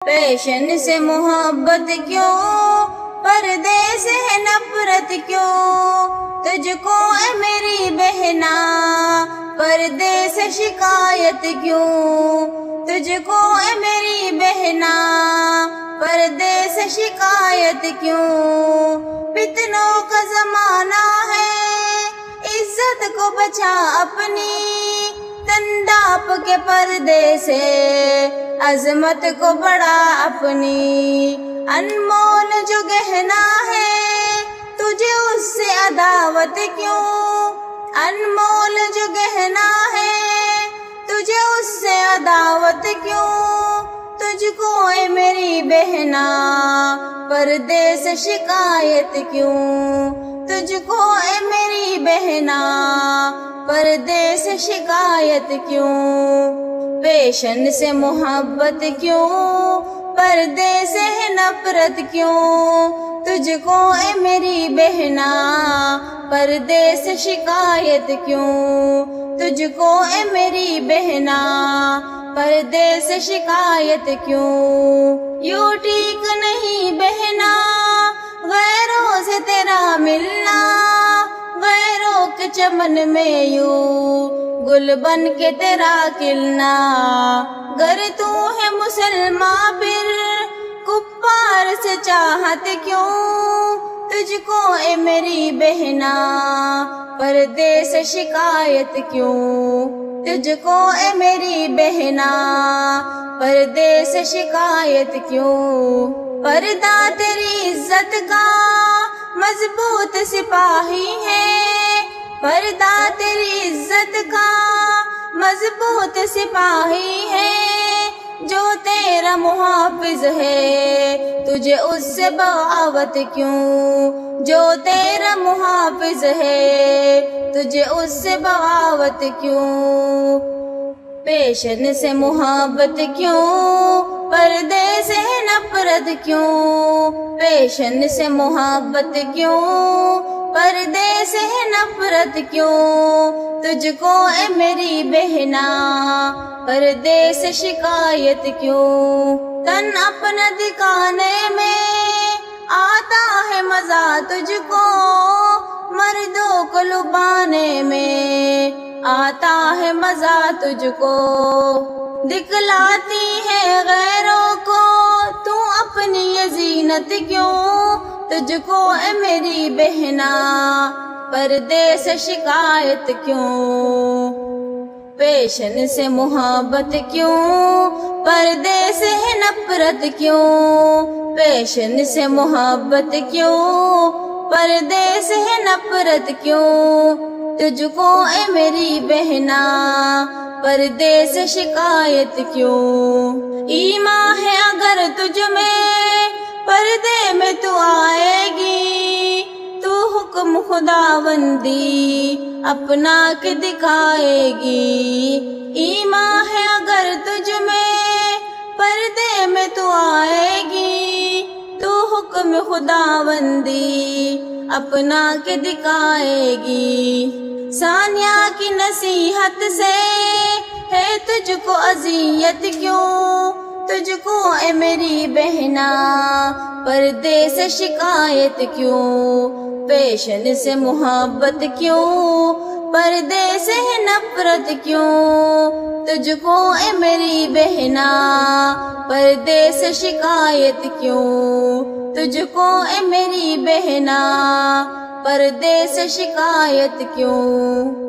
پیشن سے محبت کیوں، پردے سے ہے نفرت کیوں، تجھ کو اے میری بہنا پردے سے شکایت کیوں، تجھ کو اے میری بہنا پردے سے شکایت کیوں۔ فتنوں کا زمانہ ہے، عزت کو بچا اپنی، تن ڈھانپ کے پردے سے عظمت کو بڑھا اپنی۔ انمول جو گہنا ہے تجھے اس سے عداوت کیوں، انمول جو گہنا ہے تجھے اس سے عداوت کیوں، تجھ کو اے میری بہنا پردے سے شکایت کیوں، تجھ کو اے میری بہنا پردے سے شکایت کیوں۔ پیشن سے محبت کیوں، پردے سے ہے نفرت کیوں، تجھ کو اے میری بہنا پردے سے شکایت کیوں، تجھ کو اے میری بہنا پردے سے شکایت کیوں۔ یوں ٹھیک نہیں بہنا غیروں سے تیرا ملنا، غیروں کے چمن میں یوں گل بن کے تیرا کھلنا۔ گر تو ہے مسلمان پھر کفار سے چاہت کیوں، تجھ کو اے میری بہنا پردے سے شکایت کیوں، تجھ کو اے میری بہنا پردے سے شکایت کیوں۔ پردہ تیری عزت کا مضبوط سپاہی ہے، پردہ تیری عزت کا مضبوط سپاہی ہے، جو تیرا محافظ ہے تجھے اس سے بغاوت کیوں، جو تیرا محافظ ہے تجھے اس سے بغاوت کیوں۔ پیشن سے محبت کیوں، پردے سے نفرت کیوں، پیشن سے محبت کیوں، پردے سے نفرت کیوں، تجھ کو اے میری بہنا پردے سے شکایت کیوں۔ تن اپنا دکھانے میں آتا ہے مزہ تجھ کو، مردوں کو لبانے میں آتا ہے مزہ تجھ کو، دکھلاتی ہے غیروں کو تو اپنی یہ زینت کیوں، تجھ کو اے میری بہنا پردے سے شکایت کیوں۔ پیشن سے محبت کیوں، پردے سے نفرت کیوں، پیشن سے محبت کیوں، پردے سے نفرت کیوں، تجھ کو اے میری بہنا پردے سے شکایت کیوں۔ ایمان ہے اگر تجھ میں پردے میں تو آئے گی، تو حکم خداوندی اپنا کے دکھائے گی۔ ایمان ہے اگر تجھ میں پردے میں تو آئے گی، تو حکم خداوندی اپنا کے دکھائے گی۔ ثانیہ کی نصیحت سے ہے تجھ کو اذیت کیوں، تجھ کو اے میری بہنا پردے سے شکایت کیوں۔ پیشن سے محبت کیوں، پردے سے نفرت کیوں، تجھ کو اے میری بہنا پردے سے شکایت کیوں، تجھ کو اے میری بہنا پردے سے شکایت کیوں۔